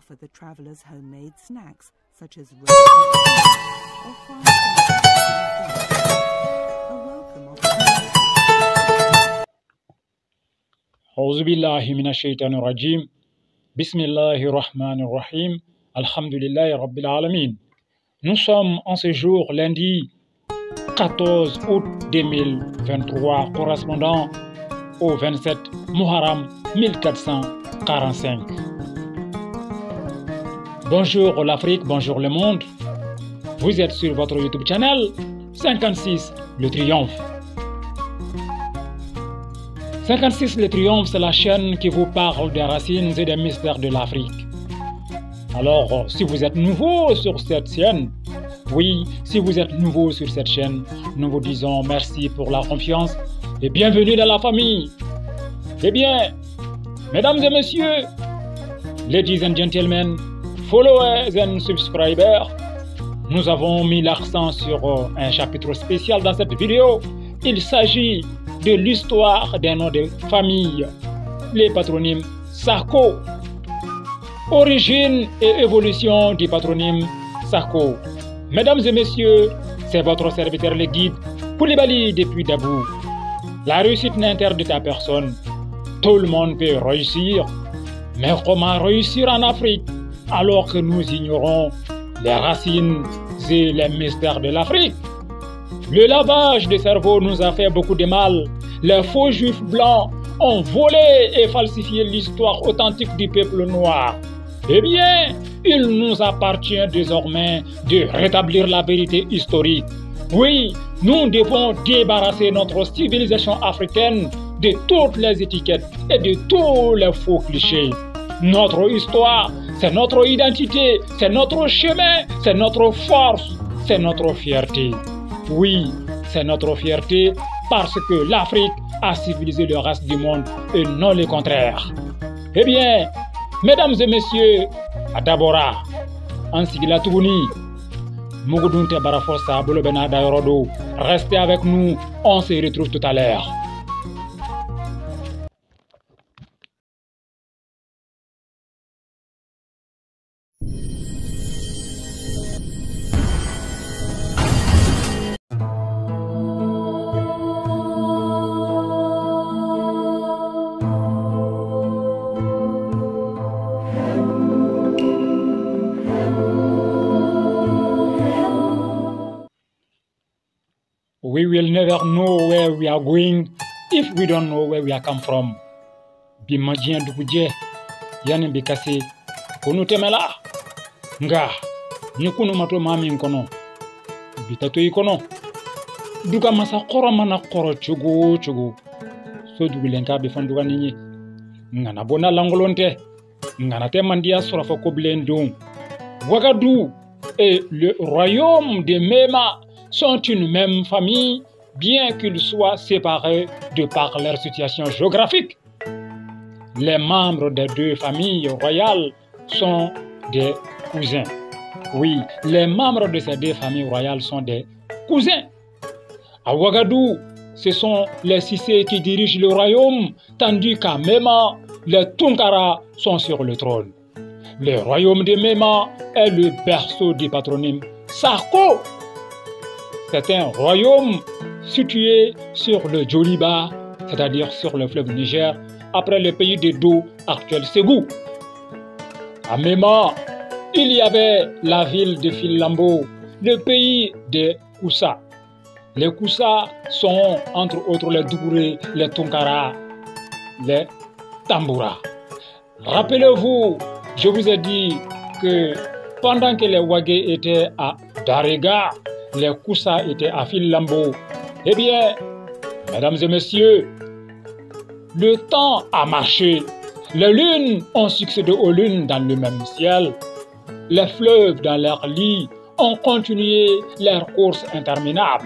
offer the travelers homemade snacks such as roasted or fried a welcome opportunity. أعوذ بالله من الشيطان الرجيم بسم الله الرحمن الرحيم الحمد لله رب العالمين. Nous sommes en ce jour lundi 14 août 2023 correspondant au 27 Muharram 1445. Bonjour l'Afrique, bonjour le monde. Vous êtes sur votre YouTube channel 56 Le Triomphe. 56 Le Triomphe, c'est la chaîne qui vous parle des racines et des mystères de l'Afrique. Alors, si vous êtes nouveau sur cette chaîne, oui, si vous êtes nouveau sur cette chaîne, nous vous disons merci pour la confiance et bienvenue dans la famille. Eh bien, mesdames et messieurs, ladies and gentlemen, followers and subscribers, nous avons mis l'accent sur un chapitre spécial dans cette vidéo. Il s'agit de l'histoire des noms de famille, les patronymes Sako. Origine et évolution du patronyme Sako. Mesdames et messieurs, c'est votre serviteur le guide Koulibaly depuis Dabou. La réussite n'interdit à personne. Tout le monde peut réussir. Mais comment réussir en Afrique alors que nous ignorons les racines et les mystères de l'Afrique? Le lavage de cerveau nous a fait beaucoup de mal. Les faux juifs blancs ont volé et falsifié l'histoire authentique du peuple noir. Eh bien, il nous appartient désormais de rétablir la vérité historique. Oui, nous devons débarrasser notre civilisation africaine de toutes les étiquettes et de tous les faux clichés. Notre histoire, c'est notre identité, c'est notre chemin, c'est notre force, c'est notre fierté. Oui, c'est notre fierté parce que l'Afrique a civilisé le reste du monde et non le contraire. Eh bien, mesdames et messieurs, Adabora, Ansigila Toubouni, Mugudunte Barafosa, Bolobena Dayorodo, restez avec nous, on se retrouve tout à l'heure. We will never know where we are going if we don't know where we are come from. Bimajien dukuje, yani bikasi, kunu temela, nga, nyukunu mato mami nkono, bitatu ikono, duka masa koro mana koro chugu, so dugulenka bifanduga ninyi, ngana bona langolonte, ngana temandia surafo koblendung. Ouagadougou et le royaume de Mema sont une même famille, bien qu'ils soient séparés de par leur situation géographique. Les membres des deux familles royales sont des cousins. Oui, les membres de ces deux familles royales sont des cousins. À Ouagadougou, ce sont les Cissé qui dirigent le royaume, tandis qu'à Mema, les Tunkara sont sur le trône. Le royaume de Mema est le berceau du patronyme Sako. C'est un royaume situé sur le Djoliba, c'est-à-dire sur le fleuve Niger, après le pays de Do, actuel Ségou. À Mema, il y avait la ville de Filambo, le pays des Koussa. Les Koussa sont entre autres les Dougouré, les Tunkara, les Tamboura. Rappelez-vous, je vous ai dit que pendant que les Ouagé étaient à Darega, les Koussa étaient à Filambo. Eh bien, mesdames et messieurs, le temps a marché. Les lunes ont succédé aux lunes dans le même ciel. Les fleuves dans leur lit ont continué leur course interminable.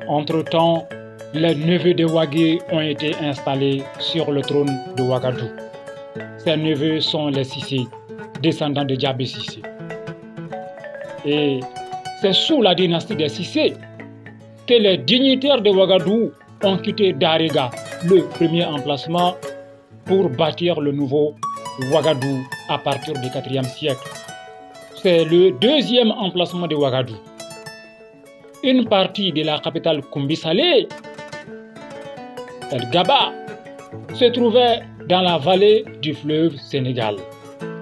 Entre-temps, les neveux de Ouagé ont été installés sur le trône de Ouagadougou. Ces neveux sont les Cissé, descendants de Diabé Cissé. Et c'est sous la dynastie des Cissé que les dignitaires de Ouagadougou ont quitté Darega, le premier emplacement, pour bâtir le nouveau Ouagadougou à partir du IVe siècle. C'est le deuxième emplacement de Ouagadougou. Une partie de la capitale Koumbi-Salé, El Gaba, se trouvait dans la vallée du fleuve Sénégal,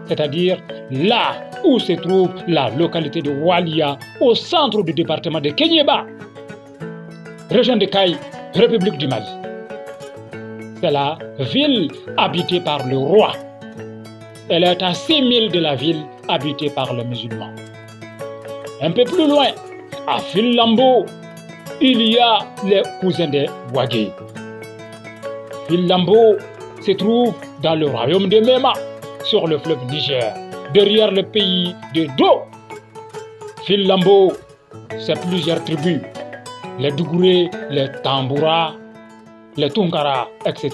c'est-à-dire là où se trouve la localité de Walia, au centre du département de Kéniéba, région de Kaï, République du Mali. C'est la ville habitée par le roi. Elle est à 6000 de la ville habitée par les musulmans. Un peu plus loin, à Filambo, il y a les cousins des Ouagué. Filambo se trouve dans le royaume de Mema, sur le fleuve Niger, derrière le pays de Do. Filambo, c'est plusieurs tribus, les Dougouré, les Tamboura, les Tunkara, etc.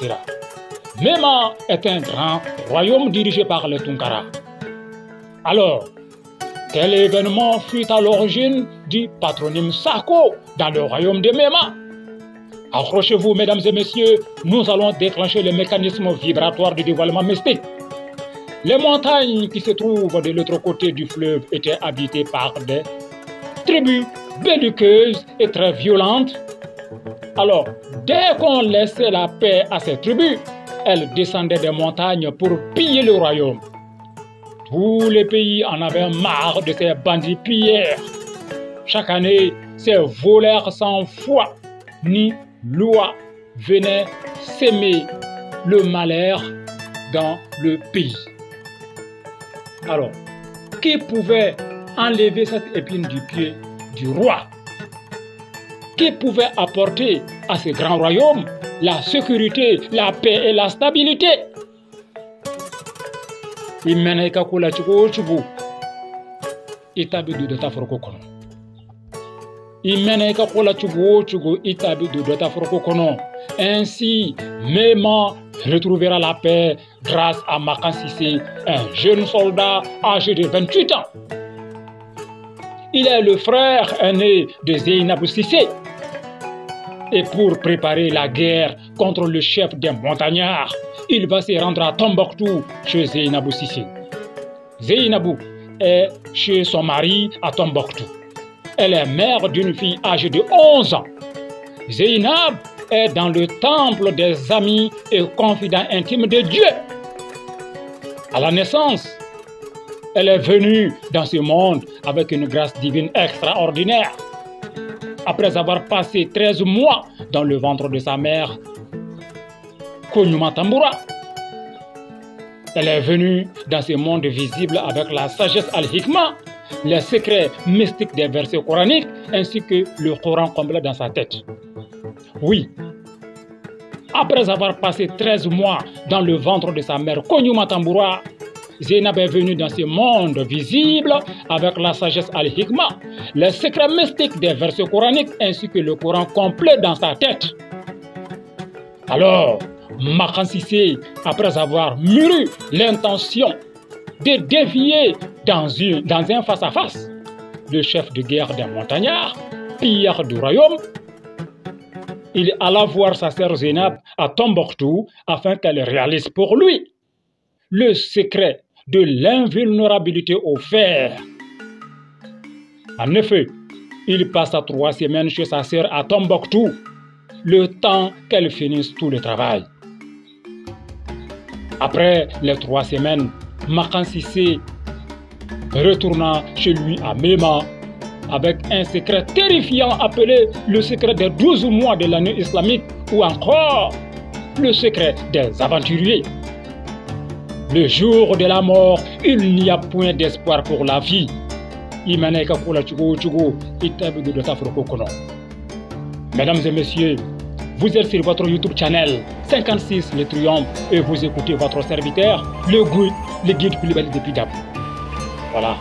Mema est un grand royaume dirigé par les Tunkara. Alors, quel événement fut à l'origine du patronyme Sako dans le royaume de Mema? Accrochez-vous, mesdames et messieurs, nous allons déclencher le mécanisme vibratoire du dévoilement mystique. Les montagnes qui se trouvent de l'autre côté du fleuve étaient habitées par des tribus belliqueuses et très violentes. Alors, dès qu'on laissait la paix à ces tribus, elles descendaient des montagnes pour piller le royaume. Tous les pays en avaient marre de ces bandits pilleurs. Chaque année, ces voleurs sans foi ni loi venaient s'aimer le malheur dans le pays. Alors, qui pouvait enlever cette épine du pied du roi? Qui pouvait apporter à ce grand royaume la sécurité, la paix et la stabilité? Ainsi, Mema retrouvera la paix grâce à Makan Cissé, un jeune soldat âgé de 28 ans. Il est le frère aîné de Zeynabou Cissé. Et pour préparer la guerre contre le chef des montagnards, il va se rendre à Tombouctou chez Zeynabou Cissé. Zeynabou est chez son mari à Tombouctou. Elle est mère d'une fille âgée de 11 ans. Zeynab est dans le temple des amis et confidents intimes de Dieu. À la naissance, elle est venue dans ce monde avec une grâce divine extraordinaire. Après avoir passé 13 mois dans le ventre de sa mère, Konyuma Tamboura, elle est venue dans ce monde visible avec la sagesse al-Hikma, les secrets mystiques des versets coraniques, ainsi que le Coran complet dans sa tête. Oui, après avoir passé 13 mois dans le ventre de sa mère Konyuma Tamboura, Zeynab est venue dans ce monde visible avec la sagesse al-Hikma, les secrets mystiques des versets coraniques ainsi que le Coran complet dans sa tête. Alors, Makan Cissé, après avoir mûri l'intention de défier dans un face-à-face le chef de guerre des montagnards, pire du royaume, il alla voir sa sœur Zeynab à Tombouctou afin qu'elle réalise pour lui le secret de l'invulnérabilité au fer. En effet, il passa 3 semaines chez sa sœur à Tombouctou, le temps qu'elle finisse tout le travail. Après les 3 semaines, Makan Cissé retourna chez lui à Mema avec un secret terrifiant appelé le secret des 12 mois de l'année islamique ou encore le secret des aventuriers. Le jour de la mort, il n'y a point d'espoir pour la vie. Mesdames et messieurs, vous êtes sur votre YouTube channel 56 Le Triomphe et vous écoutez votre serviteur, le guide Koulibaly depuis Dab. Voilà.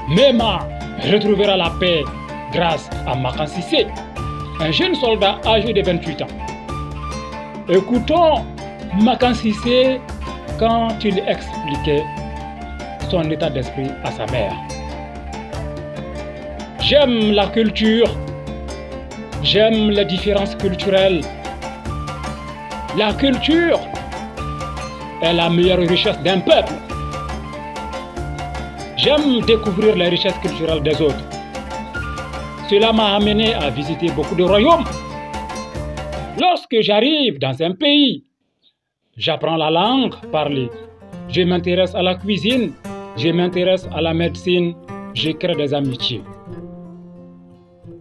Mema retrouvera la paix grâce à Makan Cissé, un jeune soldat âgé de 28 ans. Écoutons Makan Cissé quand il expliquait son état d'esprit à sa mère. J'aime la culture J'aime les différences culturelles. La culture est la meilleure richesse d'un peuple. J'aime découvrir les richesses culturelles des autres. Cela m'a amené à visiter beaucoup de royaumes. Lorsque j'arrive dans un pays, j'apprends la langue parlée. Je m'intéresse à la cuisine, je m'intéresse à la médecine, je crée des amitiés.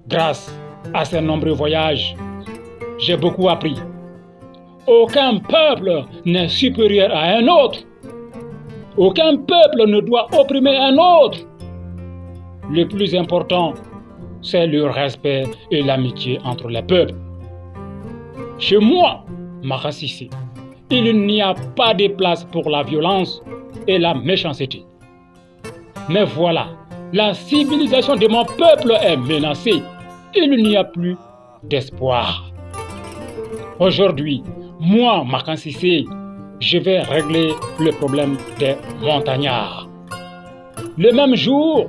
Grâce à ces nombreux voyages, j'ai beaucoup appris. Aucun peuple n'est supérieur à un autre. Aucun peuple ne doit opprimer un autre. Le plus important, c'est le respect et l'amitié entre les peuples. Chez moi, Maka Cissé, il n'y a pas de place pour la violence et la méchanceté. Mais voilà, la civilisation de mon peuple est menacée. Il n'y a plus d'espoir. Aujourd'hui, moi, Maka Cissé, je vais régler le problème des montagnards. Le même jour,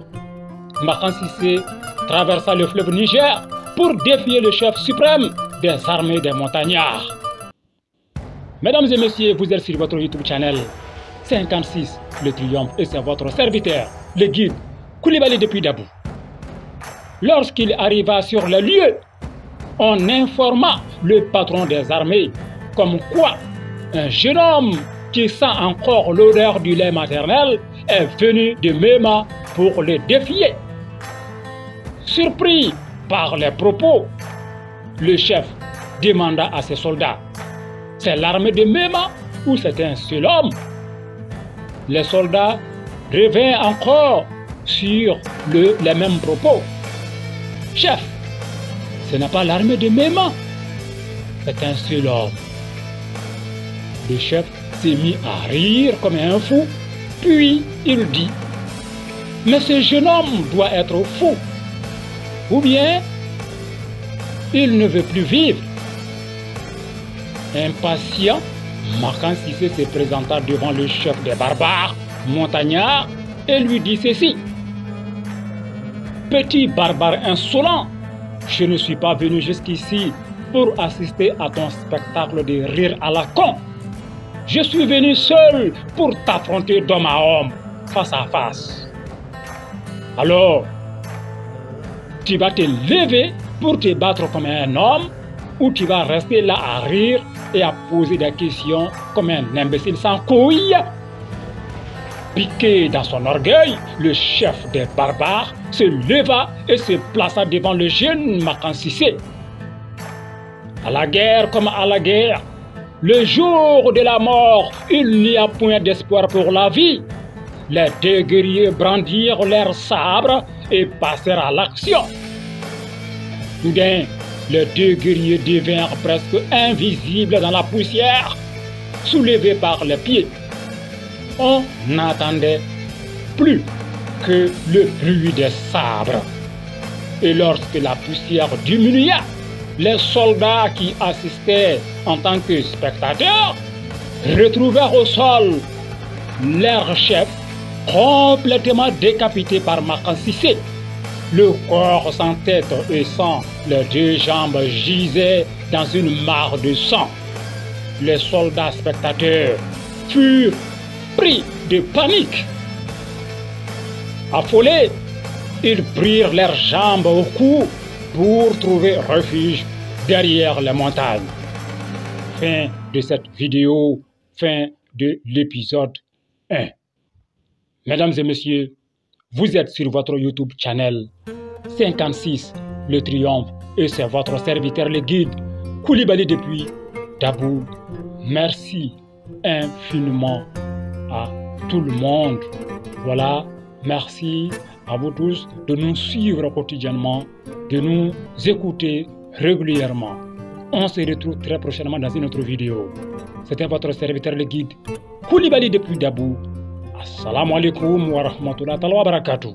Maka Cissé traversa le fleuve Niger pour défier le chef suprême des armées des montagnards. Mesdames et messieurs, vous êtes sur votre YouTube channel 56, le triomphe, et c'est votre serviteur, le guide Coulibaly depuis Dabou. Lorsqu'il arriva sur le lieu, on informa le patron des armées comme quoi un jeune homme qui sent encore l'odeur du lait maternel est venu de Mema pour le défier. Surpris par les propos, le chef demanda à ses soldats: c'est l'armée de Mema ou c'est un seul homme? Les soldats revinrent encore sur les mêmes propos. Chef, ce n'est pas l'armée de Mema, c'est un seul homme. Le chef s'est mis à rire comme un fou, puis il dit: mais ce jeune homme doit être fou, ou bien il ne veut plus vivre. Impatient, Maka Cissé se présenta devant le chef des barbares montagnards et lui dit ceci: petit barbare insolent, je ne suis pas venu jusqu'ici pour assister à ton spectacle de rire à la con. Je suis venu seul pour t'affronter d'homme à homme, face à face. Alors, tu vas te lever pour te battre comme un homme, ou tu vas rester là à rire et à poser des questions comme un imbécile sans couilles? Piqué dans son orgueil, le chef des barbares se leva et se plaça devant le jeune Maka Cissé. À la guerre comme à la guerre, le jour de la mort, il n'y a point d'espoir pour la vie. Les deux guerriers brandirent leurs sabres et passèrent à l'action. Soudain, les deux guerriers devinrent presque invisibles dans la poussière, soulevés par les pieds. On n'entendait plus que le bruit des sabres. Et lorsque la poussière diminua, les soldats qui assistaient en tant que spectateurs retrouvèrent au sol leur chef complètement décapité par Maka Cissé. Le corps sans tête et sans les deux jambes gisait dans une mare de sang. Les soldats spectateurs furent pris de panique. Affolés, ils prirent leurs jambes au cou pour trouver refuge derrière les montagnes. Fin de cette vidéo, fin de l'épisode 1. Mesdames et messieurs, vous êtes sur votre YouTube channel 56, le triomphe, et c'est votre serviteur, le guide Coulibaly depuis Dabou. Merci infiniment à tout le monde. Voilà, merci à vous tous de nous suivre quotidiennement, de nous écouter régulièrement. On se retrouve très prochainement dans une autre vidéo. C'était votre serviteur, le guide Coulibaly depuis Dabou. Assalamu alaikum wa rahmatullahi wa barakatuh.